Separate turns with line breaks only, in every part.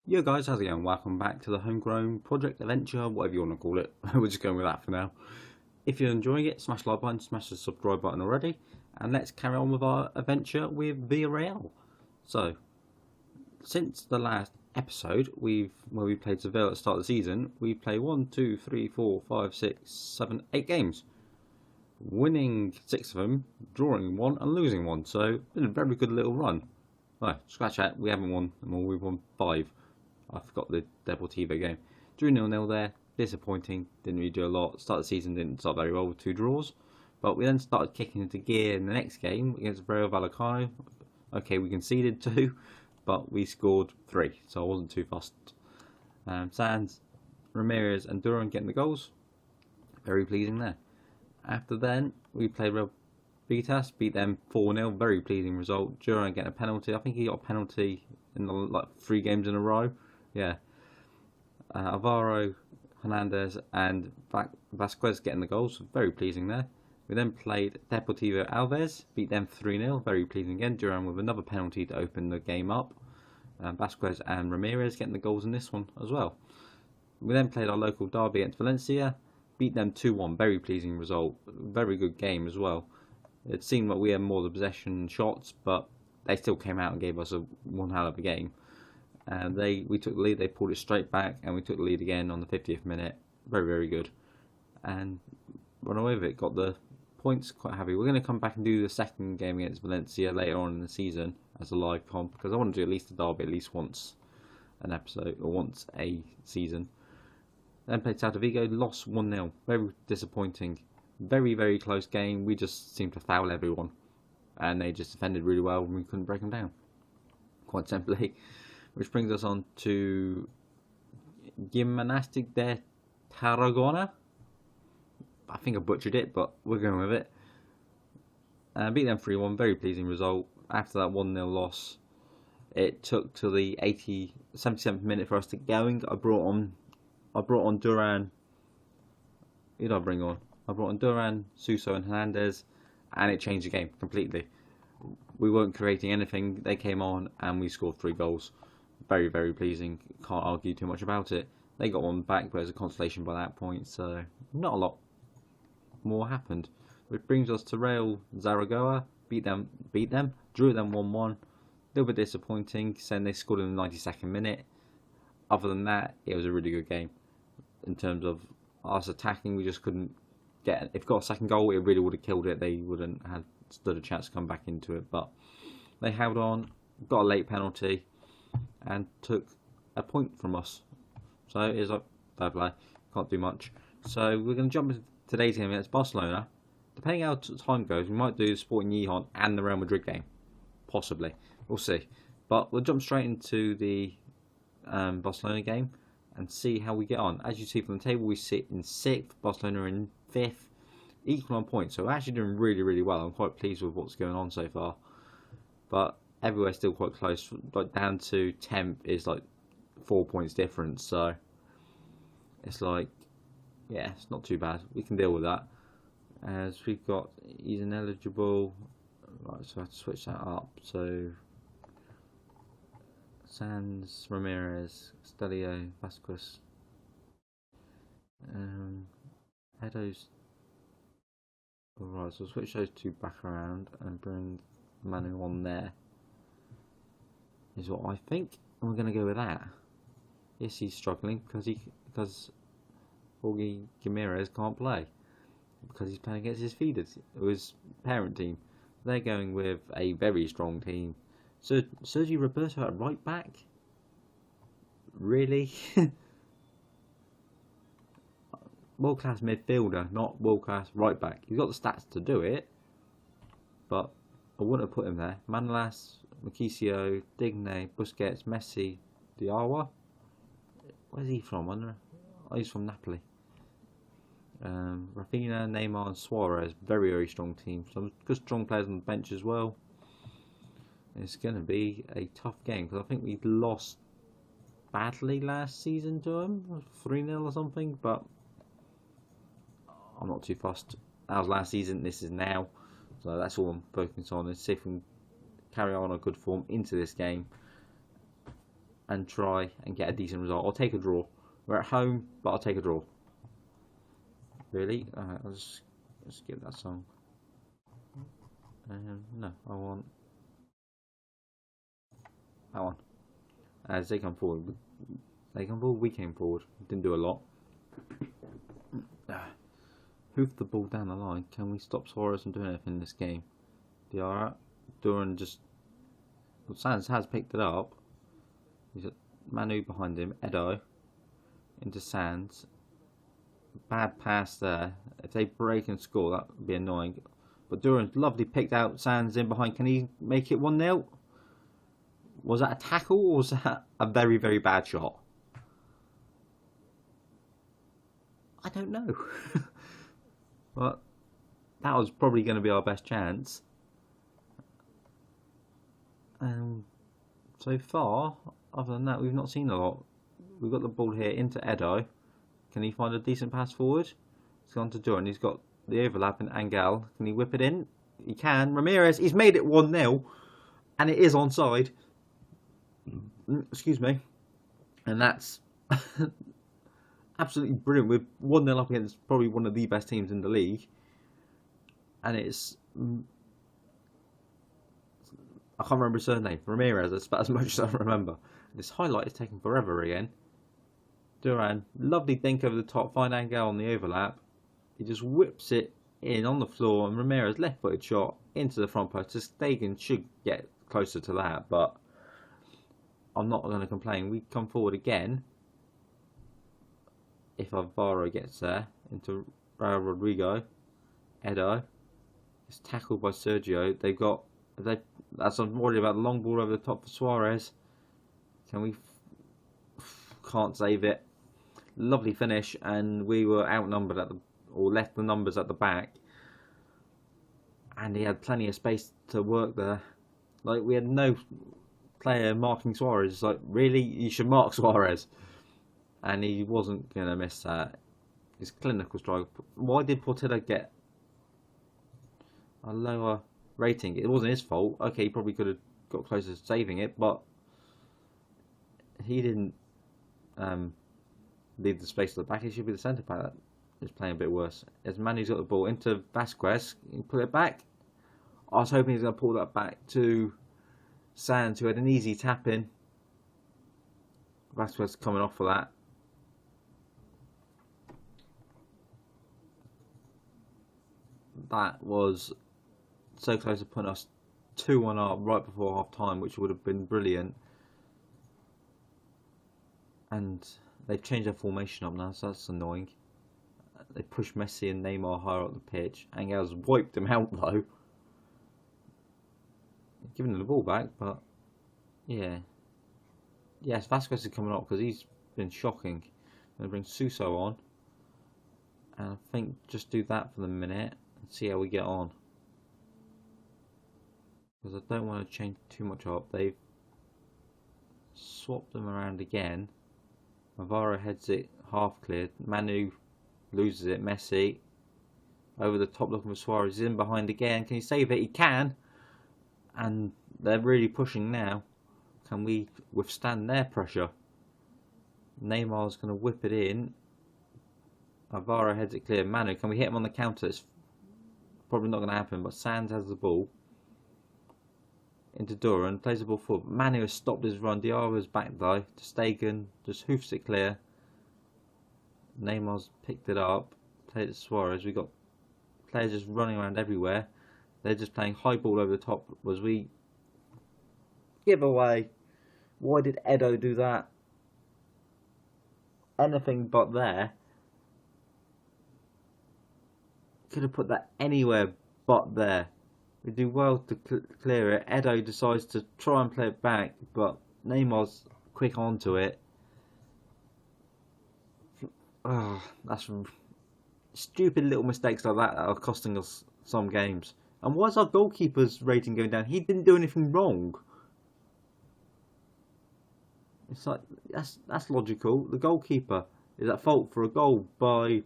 Yo guys, how's it going? Welcome back to the Homegrown Project Adventure, whatever you want to call it. We're just going with that for now. If you're enjoying it, smash the like button, smash the subscribe button already, and let's carry on with our adventure with Villarreal. So, since the last episode, where we played Seville at the start of the season, we've played 1, 2, 3, 4, 5, 6, 7, 8 games. Winning 6 of them, drawing 1 and losing 1, so been a very good little run. Right, scratch that, we haven't won them all, we've won 5. I forgot the Deportivo game. Drew 0-0 there. Disappointing. Didn't really do a lot. Start of the season didn't start very well with 2 draws. But we then started kicking into gear in the next game against Real Vallecano. Okay, we conceded 2, but we scored 3. So I wasn't too fussed. Sands, Ramirez and Duran getting the goals. Very pleasing there. After then, we played Real Betis. Beat them 4-0. Very pleasing result. Duran getting a penalty. I think he got a penalty in the 3 games in a row. Yeah. Alvaro, Hernandez and Vasquez getting the goals. Very pleasing there. We then played Deportivo Alves. Beat them 3-0. Very pleasing again. Duran with another penalty to open the game up. Vasquez and Ramirez getting the goals in this one as well. We then played our local derby against Valencia. Beat them 2-1. Very pleasing result. Very good game as well. It seemed like we had more of the possession shots, but they still came out and gave us one hell of a game. And we took the lead, they pulled it straight back, and we took the lead again on the 50th minute. Very, very good. And run away with it, got the points, quite happy. We're going to come back and do the second game against Valencia later on in the season as a live comp, because I want to do at least a derby at least once an episode, or once a season. Then played Celta Vigo, lost 1-0. Very disappointing. Very, very close game. We just seemed to foul everyone. And they just defended really well and we couldn't break them down. Quite simply. Which brings us on to Gimnastic de Tarragona. I think I butchered it, but we're going with it. Beat them 3-1, very pleasing result. After that 1-0 loss, it took to the 77th minute for us to get going. I brought on Duran. Who did I bring on? I brought on Duran, Suso and Hernandez, and it changed the game completely. We weren't creating anything. They came on and we scored 3 goals. Very, very pleasing. Can't argue too much about it. They got one back, but it was a consolation by that point, so not a lot more happened. Which brings us to Real Zaragoza. Beat them, drew them 1-1. A little bit disappointing, saying they scored in the 92nd minute. Other than that, it was a really good game. In terms of us attacking, we just couldn't get. If we got a second goal, it really would have killed it. They wouldn't have stood a chance to come back into it, but they held on, got a late penalty, and took a point from us. So it's like fair play, can't do much. So we're going to jump into today's game against Barcelona. Depending how time goes, we might do the Sporting Gijon and the Real Madrid game, possibly. We'll see. But we'll jump straight into the Barcelona game and see how we get on. As you see from the table, we sit in 6th, Barcelona in 5th, equal on points. So we're actually doing really, really well. I'm quite pleased with what's going on so far. But everywhere's still quite close. Like down to 10th is like 4 points difference. So it's like, yeah, it's not too bad. We can deal with that. As we've got, he's ineligible. Right, so I have to switch that up. So Sands, Ramirez, Stelio, Vasquez, Edo's. Alright, so I'll switch those 2 back around and bring Manu on there. Is what I think. And we're going to go with that. Yes, he's struggling because Jorge Ramirez can't play because he's playing against his feeders, his parent team. They're going with a very strong team. So Sergio Roberto at right back? Really? World class midfielder, not world class right back. He's got the stats to do it, but I wouldn't have put him there. Manolas, Marquisio, Digne, Busquets, Messi, Diawa. Where's he from? I don't know. Oh, he's from Napoli. Rafinha, Neymar, and Suarez. Very, very strong team. Some good strong players on the bench as well. It's going to be a tough game because I think we lost badly last season to him, 3-0 or something. But I'm not too fussed. That was last season. This is now. So that's all I'm focused on, is see if we can carry on a good form into this game and try and get a decent result. I'll take a draw. We're at home, but I'll take a draw. Really? Alright, let's skip that song. No, I want that one. As they come forward, we came forward. Didn't do a lot. Hoof the ball down the line. Can we stop Suarez from doing anything in this game? Duran just... Well, Sands has picked it up. He's got Manu behind him. Edo into Sands. Bad pass there. If they break and score, that would be annoying. But Duran's lovely picked out. Sands in behind. Can he make it 1-0? Was that a tackle or was that a very, very bad shot? I don't know. But that was probably going to be our best chance. So far, other than that, we've not seen a lot. We've got the ball here into Edo. Can he find a decent pass forward? He's gone to Duran. He's got the overlap in Angel. Can he whip it in? He can. Ramirez, he's made it 1-0. And it is onside. Excuse me. And that's absolutely brilliant. We're 1-0 up against probably one of the best teams in the league. And it's... I can't remember his surname. Ramirez, that's about as much as I remember. This highlight is taking forever again. Duran, lovely dink over the top. Find Angel on the overlap. He just whips it in on the floor. And Ramirez, left-footed shot into the front post. Stegen should get closer to that, but I'm not going to complain. We come forward again. If Alvaro gets there. Into Raul Rodrigo. Edo. It's tackled by Sergio. They've got... That's I'm worried about the long ball over the top for Suarez. Can we... Can't save it. Lovely finish, and we were outnumbered at the... Or left the numbers at the back. And he had plenty of space to work there. Like, we had no player marking Suarez. It's like, really? You should mark Suarez. And he wasn't going to miss that. His clinical strike. Why did Portillo get a lower rating? It wasn't his fault. Okay, he probably could have got closer to saving it, but he didn't leave the space at the back. He should be the centre back that is playing a bit worse. As Manu's got the ball into Vasquez, he put it back. I was hoping he was going to pull that back to Sands, who had an easy tap in. Vasquez coming off for that. That was so close to putting us 2-1 up right before half time, which would have been brilliant. And they've changed their formation up now, so that's annoying. They pushed Messi and Neymar higher up the pitch. Angel's wiped him out though. Giving him the ball back, but yeah. Yes, Vasquez is coming up because he's been shocking. I'm going to bring Suso on. And I think just do that for the minute and see how we get on. Because I don't want to change too much up. They've swapped them around again. Navarro heads it half cleared. Manu loses it. Messi over the top looking for Suarez. He's in behind again. Can he save it? He can. And they're really pushing now. Can we withstand their pressure? Neymar's going to whip it in. Alvaro heads it clear. Manu, can we hit him on the counter? It's probably not going to happen, but Sands has the ball. Into Duran, plays the ball forward. Manu has stopped his run. Diarra's back though. To Stegen, just hoofs it clear. Neymar's picked it up. Played it to Suarez. We've got players just running around everywhere. They're just playing high ball over the top. Was we give away? Why did Edo do that? Anything but there. Could have put that anywhere but there. We do well to clear it. Edo decides to try and play it back, but Neymar's quick onto it. Oh, that's stupid little mistakes like that are costing us some games. And why is our goalkeeper's rating going down? He didn't do anything wrong. It's like that's logical. The goalkeeper is at fault for a goal by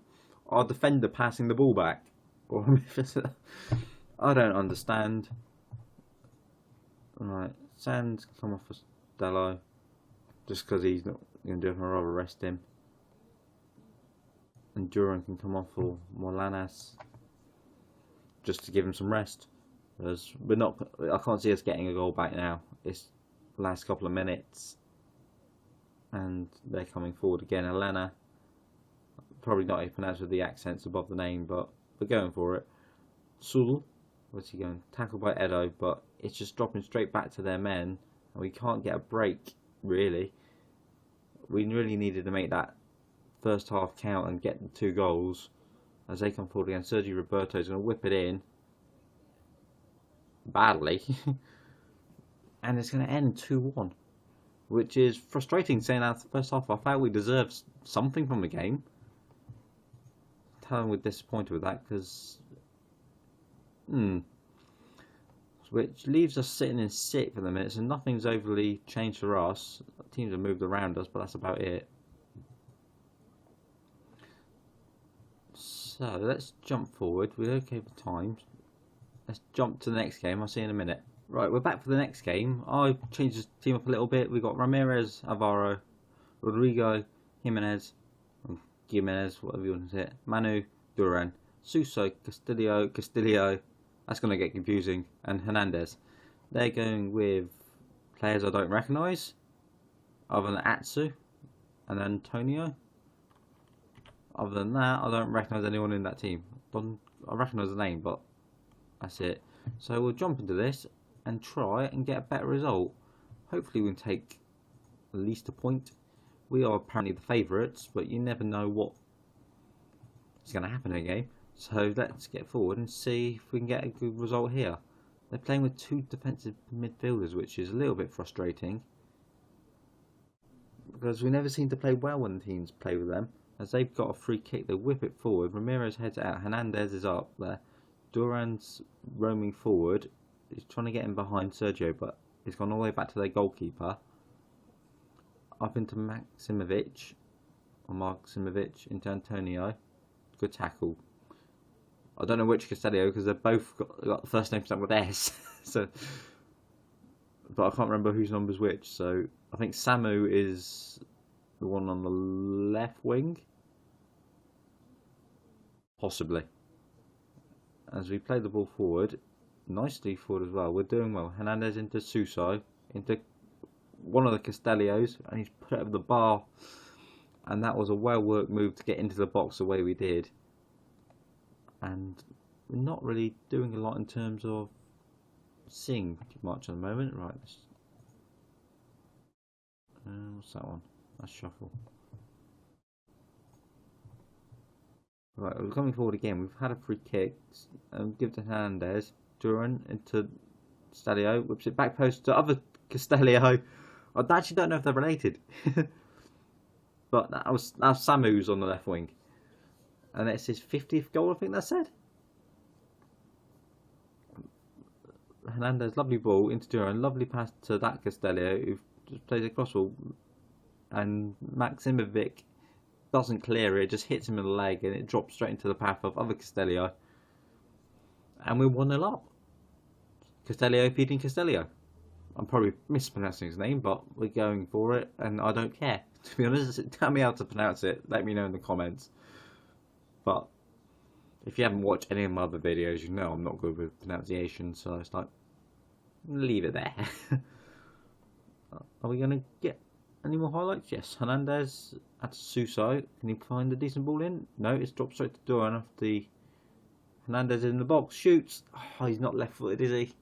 our defender passing the ball back. Or I don't understand. Alright, Sands come off for Stello. just because he's not going to do it. I'd rather rest him. And Duran can come off for Molanas just to give him some rest. Because I can't see us getting a goal back now. It's the last couple of minutes. And they're coming forward again. Elena, probably not even pronounced with the accents above the name, but we're going for it. Sul, where's he going? Tackled by Edo, but it's just dropping straight back to their men. And we can't get a break, really. We really needed to make that first half count and get the 2 goals. As they come forward again, Sergio Roberto is going to whip it in. Badly. And it's going to end 2-1. Which is frustrating, saying that the first half I felt we deserved something from the game. We're disappointed with that because which leaves us sitting in 6th for the minutes, and nothing's overly changed for us. Teams have moved around us, but that's about it. So let's jump forward. We're okay for time. Let's jump to the next game. I'll see you in a minute. Right, we're back for the next game. I've changed the team up a little bit. We've got Ramirez, Alvaro, Rodrigo, Jimenez, whatever you want to say it, Manu, Duran, Suso, Castillo, that's going to get confusing, and Hernandez. They're going with players I don't recognise, other than Atsu and Antonio. Other than that, I don't recognise anyone in that team. I recognise the name, but that's it. So we'll jump into this and try and get a better result. Hopefully we can take at least a point. We are apparently the favourites, but you never know what is going to happen in a game. So let's get forward and see if we can get a good result here. They're playing with 2 defensive midfielders, which is a little bit frustrating. Because we never seem to play well when teams play with them. As they've got a free kick, they whip it forward. Ramirez heads it out. Hernandez is up there. Duran's roaming forward. He's trying to get in behind Sergio, but he's gone all the way back to their goalkeeper. Up into Maximovic, into Antonio. Good tackle. I don't know which Castillo because they've both got the first name starting with S. So, but I can't remember whose number's which. So I think Samu is the one on the left wing, possibly. As we play the ball forward, nicely forward as well. We're doing well. Hernandez into Suso, into one of the Castellios, and he's put it over the bar. And that was a well-worked move to get into the box the way we did. And we're not really doing a lot in terms of seeing much at the moment. Right, what's that one? That's shuffle. Right, we're coming forward again. We've had a free kick. Give to Hernandez. Duran into Castellio. Whips it back post to other Castellio. I actually don't know if they're related. But that was Samu's on the left wing. And it's his 50th goal, I think that said. Hernandez, lovely ball into Duran. Lovely pass to that Castellio, who just plays a crossball. And Maximovic doesn't clear it, just hits him in the leg, and it drops straight into the path of other Castellio. And we're 1-0 up. Castellio feeding Castellio. I'm probably mispronouncing his name, but we're going for it, and I don't care. To be honest, tell me how to pronounce it. Let me know in the comments. But if you haven't watched any of my other videos, you know I'm not good with pronunciation, so it's like, leave it there. Are we going to get any more highlights? Yes. Hernandez at Suso. Can he find a decent ball in? No, it's dropped straight to Duran off the... Hernandez in the box. Shoots. Oh, he's not left-footed, is he?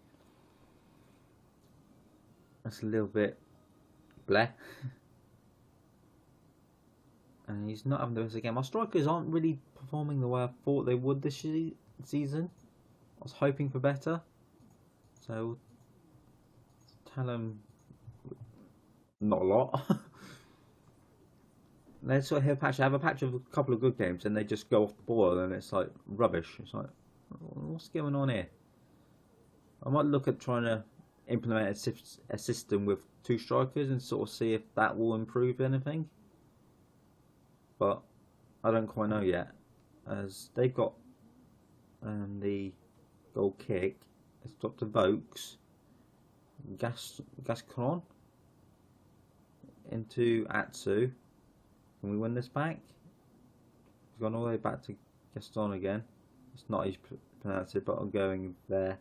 That's a little bit bleh. And he's not having the best game. Our strikers aren't really performing the way I thought they would this season. I was hoping for better. So, tell them not a lot. They sort of have a patch of a couple of good games and they just go off the boil and it's like rubbish. It's like, what's going on here? I might look at trying to implement a system with 2 strikers and sort of see if that will improve anything. But I don't quite know yet, as they've got the goal kick. It's dropped to Vokes. Gascon. into Atsu. Can we win this back? He's gone all the way back to Gaston again. It's not easy to pronounce it, but I'm going there.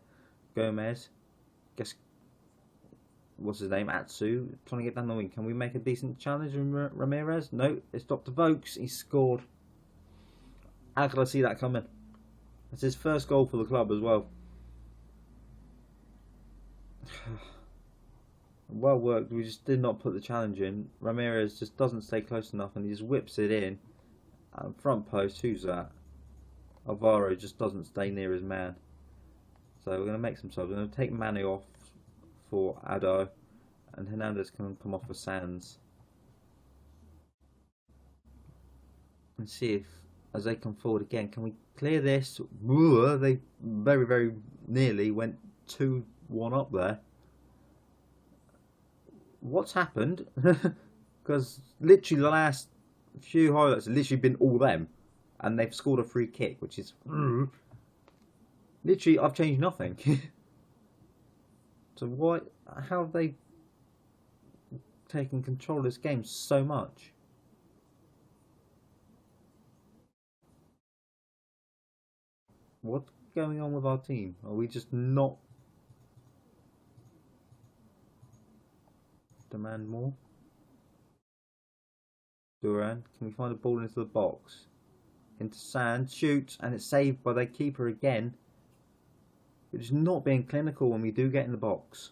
Gomez. Guess what's his name? Atsu. Trying to get down the wing. Can we make a decent challenge from Ramirez? No, it's Dr. Vokes. He scored. How could I see that coming? That's his first goal for the club as well. Well worked. We just did not put the challenge in. Ramirez just doesn't stay close enough and he just whips it in. Front post. Who's that? Alvaro just doesn't stay near his man. So we're going to make some subs. We're going to take Manu off for Ado. And Hernandez can come off for Sands. And see if, as they come forward again, can we clear this? They very, very nearly went 2-1 up there. What's happened? Because literally the last few highlights have literally been all them. And they've scored a free kick, which is... Literally, I've changed nothing. So why... How have they taken control of this game so much? What's going on with our team? Are we just not... Demand more? Duran, can we find a ball into the box? Into Sand, shoots, and it's saved by their keeper again. Which is not being clinical when we do get in the box.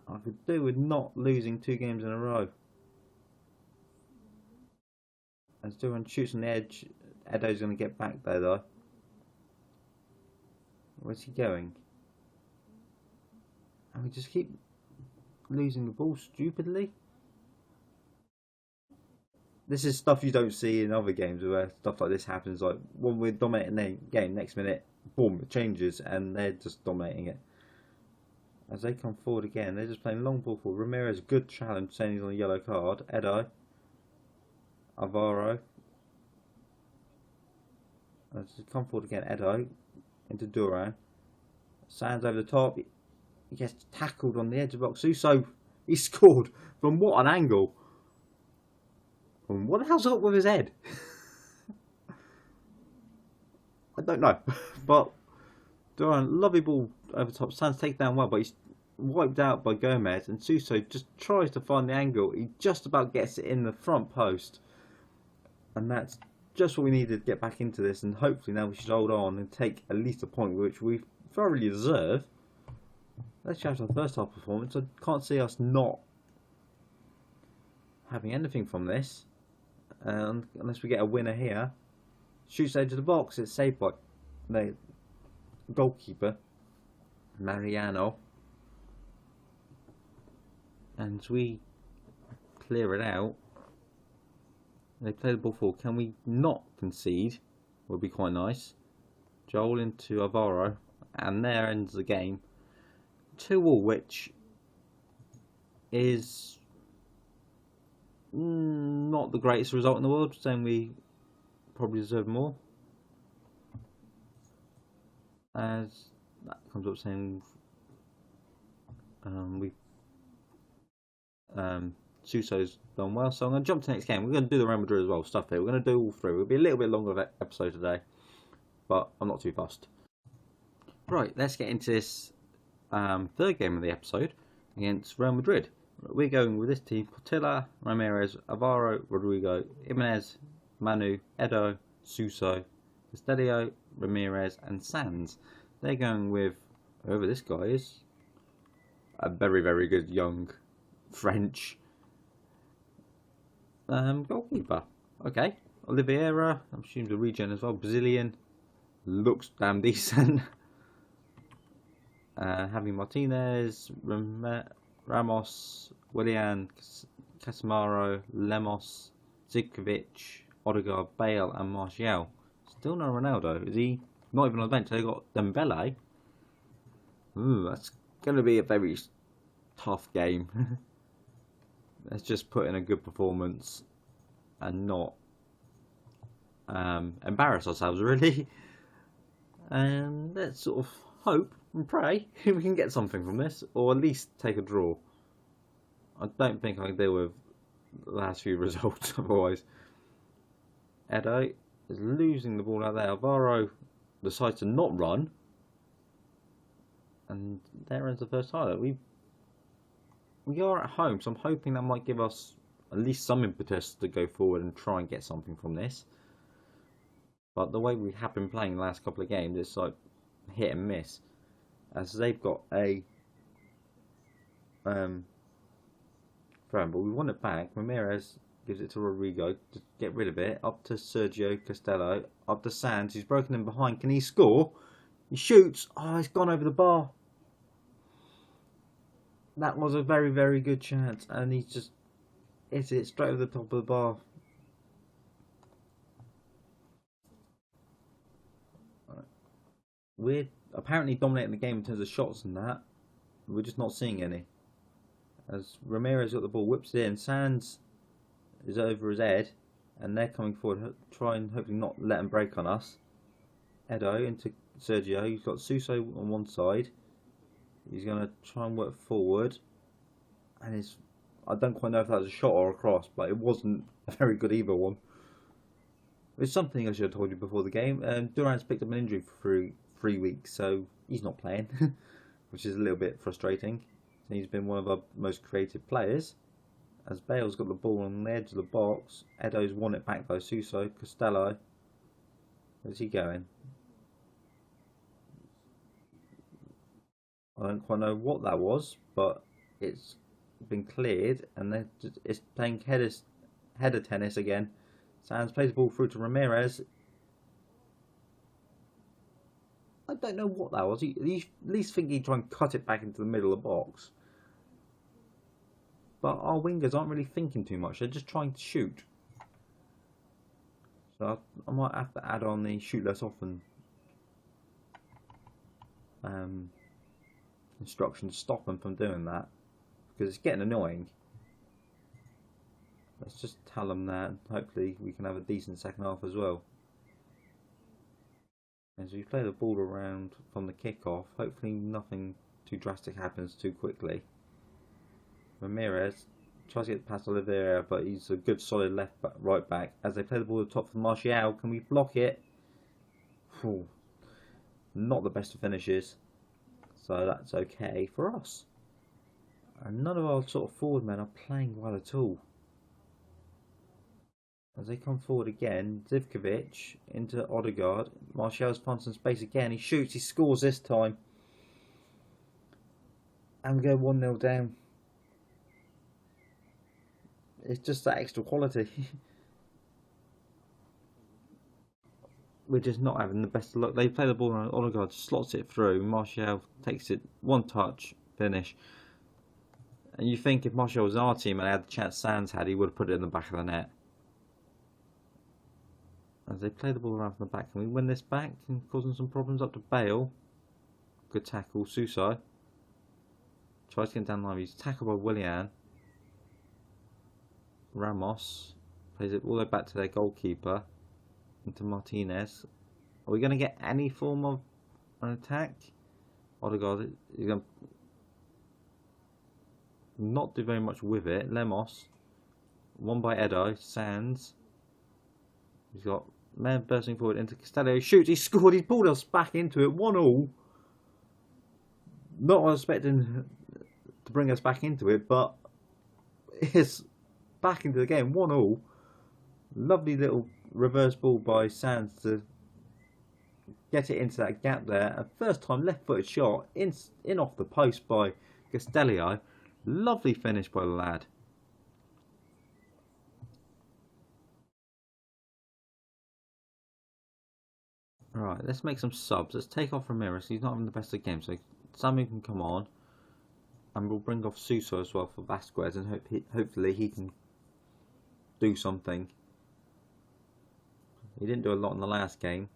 I could do with not losing 2 games in a row. As Duran shoots on the edge, Edo's going to get back there though. Where's he going? And we just keep losing the ball stupidly. This is stuff you don't see in other games where stuff like this happens. Like when we're dominating the game, next minute, boom, it changes and they're just dominating it. As they come forward again, they're just playing long ball forward. Ramirez, good challenge, saying he's on a yellow card. Edo. Alvaro. As they come forward again, Edo. Into Duran. Sands over the top. He gets tackled on the edge of the box. Suso, he scored. From what an angle. And what the hell's up with his head? I don't know. But Duran, lovely ball over top. Sands taken down well, but he's wiped out by Gomez. And Suso just tries to find the angle. He just about gets it in the front post. And that's just what we needed to get back into this. And hopefully now we should hold on and take at least a point, which we thoroughly deserve. Let's check our first half performance. I can't see us not having anything from this. Unless we get a winner here. Shoots edge of the box. It's saved by the goalkeeper, Mariano. And as we clear it out, they play the ball forward. Can we not concede? Would be quite nice. Joel into Alvaro. And there ends the game. 2-2, which is not the greatest result in the world, saying we probably deserve more. As that comes up saying Suso's done well, so I'm going to jump to the next game. We're going to do the Real Madrid as well, stuff here. We're going to do all 3. It'll be a little bit longer of an episode today, but I'm not too fussed. Right, let's get into this third game of the episode against Real Madrid. We're going with this team: Portilla, Ramirez, Alvaro, Rodrigo, Jimenez, Manu, Edo, Suso, Castellio, Ramirez and Sands. They're going with whoever this guy is. A very, very good young French goalkeeper. Okay. Oliveira, I'm assuming the regen as well. Brazilian. Looks damn decent. Javi Martinez, Ramos, Willian, Casemiro, Lemos, Zivkovic, Odegaard, Bale and Martial. Still no Ronaldo. Is he not even on the bench? They got Dembele. Ooh, that's going to be a very tough game. Let's just put in a good performance and not embarrass ourselves, really. And let's sort of hope and pray we can get something from this, or at least take a draw. I don't think I can deal with the last few results otherwise. Edo is losing the ball out there. Alvaro decides to not run. And there ends the first highlight. We are at home, so I'm hoping that might give us at least some impetus to go forward and try and get something from this. But the way we have been playing the last couple of games, it's like hit and miss. As they've got a throw, but we want it back. Ramirez gives it to Rodrigo to get rid of it. Up to Sergio Costello. Up to Sands. He's broken in behind. Can he score? He shoots. Oh, it's gone over the bar. That was a very, very good chance. And he just hits it straight over the top of the bar. We're apparently dominating the game in terms of shots and that. We're just not seeing any. As Ramirez got the ball, whips it in. Sands is over his head. And they're coming forward, trying hopefully not let him break on us. Edo into Sergio. He's got Suso on one side. He's going to try and work forward. And I don't quite know if that was a shot or a cross, but it wasn't a very good either one. It's something I should have told you before the game. Duran's picked up an injury for 3 weeks, so he's not playing, which is a little bit frustrating. He's been one of our most creative players. As Bale's got the ball on the edge of the box. Edo's won it back though. Suso, Costello. Where's he going? I don't quite know what that was, but it's been cleared, and it's playing header tennis again. Sands plays the ball through to Ramirez. I don't know what that was. He at least think he'd try and cut it back into the middle of the box. But our wingers aren't really thinking too much. They're just trying to shoot. So I might have to add on the shoot less often instruction to stop them from doing that, because it's getting annoying. Let's just tell them that. Hopefully we can have a decent second half as well. As we play the ball around from the kickoff, hopefully nothing too drastic happens too quickly. Ramirez tries to get past Oliveira, but he's a good solid right back. As they play the ball at the top for Martial, can we block it? Whew. Not the best of finishes, so that's okay for us. And none of our sort of forward men are playing well at all. As they come forward again, Zivkovic into Odegaard. Martial's found some space again. He shoots, he scores this time. And we go 1-0 down. It's just that extra quality. We're just not having the best of luck. They play the ball and Odegaard slots it through. Martial takes it, one touch, finish. And you think if Martial was our team and had the chance Sands had, he would have put it in the back of the net. As they play the ball around from the back, can we win this back? And causing some problems up to Bale. Good tackle, Suso. Tries to get down the line. He's tackled by Willian. Ramos plays it all the way back to their goalkeeper. Into Martinez. Are we going to get any form of an attack? Odegaard is going to not do very much with it. Lemos. Won by Edo. Sands. He's got men bursting forward into Costello. Shoots. He scored. He's pulled us back into it. 1-1. Not expecting to bring us back into it, but it's back into the game. 1-1. Lovely little reverse ball by Sands to get it into that gap there. A first time left footed shot in off the post by Costello. Lovely finish by the lad. Alright, let's make some subs. Let's take off Ramirez. He's not having the best of games, so Sammy can come on. And we'll bring off Suso as well for Vasquez, and hopefully he can do something. He didn't do a lot in the last game.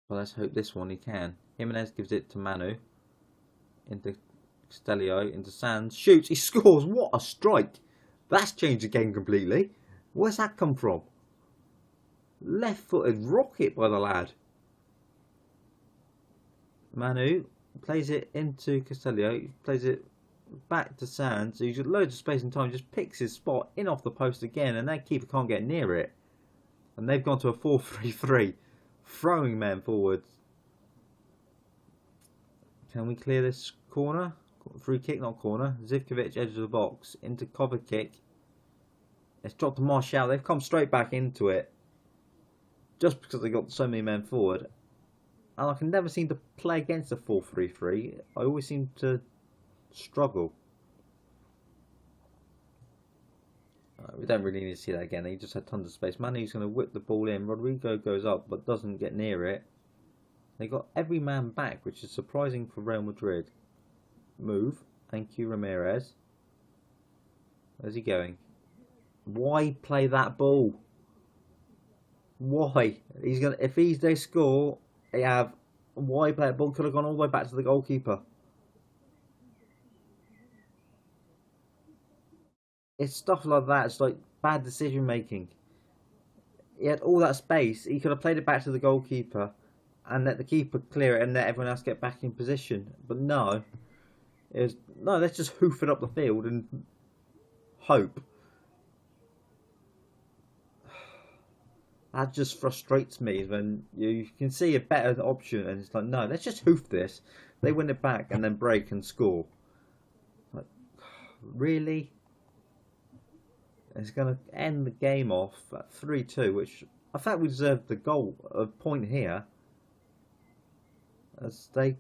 But let's hope this one he can. Jimenez gives it to Manu. Into Stelio, into Sands. Shoots, he scores. What a strike. That's changed the game completely. Where's that come from? Left-footed rocket by the lad. Manu plays it into Castello. Plays it back to Sands, who's got loads of space and time, just picks his spot in off the post again, and that keeper can't get near it. And they've gone to a 4-3-3, throwing men forwards. Can we clear this corner? Free kick, not corner. Zivkovic, edge of the box, into cover kick. It's dropped to Martial. They've come straight back into it, just because they got so many men forward. And I can never seem to play against a 4-3-3. I always seem to struggle. We don't really need to see that again. He just had tons of space. Manu's going to whip the ball in. Rodrigo goes up but doesn't get near it. They got every man back, which is surprising for Real Madrid. Move. Thank you, Ramirez. Where's he going? Why play that ball? Why? He's gonna. If they score, they have. Why play that ball? Could have gone all the way back to the goalkeeper. It's stuff like that. It's like bad decision making. He had all that space. He could have played it back to the goalkeeper and let the keeper clear it and let everyone else get back in position. But no. No, let's just hoof it up the field and hope. That just frustrates me when you can see a better option and it's like, no, let's just hoof this. They win it back and then break and score. Like, really? It's going to end the game off at 3-2, which I thought we deserved the goal, a point here. As they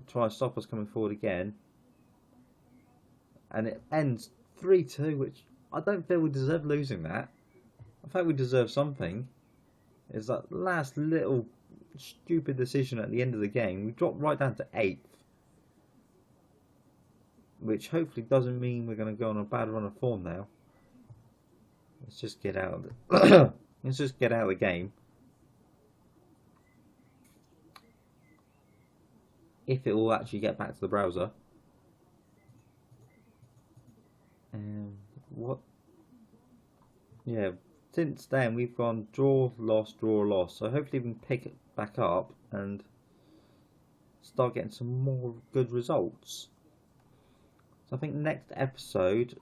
try and stop us coming forward again. And it ends 3-2, which I don't feel we deserve losing that. I think we deserve something. It's that last little stupid decision at the end of the game. We dropped right down to 8th. Which hopefully doesn't mean we're going to go on a bad run of form now. Let's just get out of the let's just get out of the game. If it will actually get back to the browser. What? Yeah, since then we've gone draw, loss, draw, loss. So hopefully we can pick it back up and start getting some more good results. So I think next episode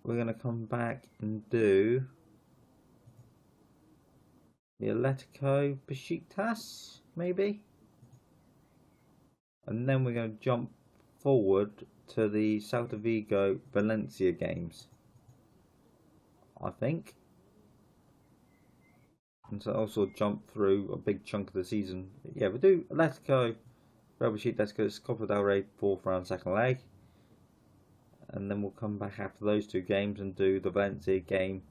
we're going to come back and do the Atletico Besiktas, maybe? And then we're going to jump forward to the Celta Vigo Valencia games, I think. And so also jump through a big chunk of the season. Yeah, we'll do Atletico, Real Besiktas, Copa del Rey, 4th round, 2nd leg. And then we'll come back after those 2 games and do the Valencia game,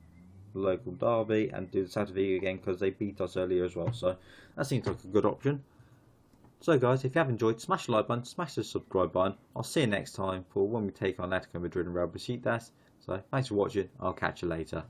the local derby, and do the Celta Vigo game because they beat us earlier as well. So that seems like a good option. So guys, if you have enjoyed, smash the like button, smash the subscribe button. I'll see you next time for when we take on Atletico Madrid and Real Besiktas. So thanks for watching. I'll catch you later.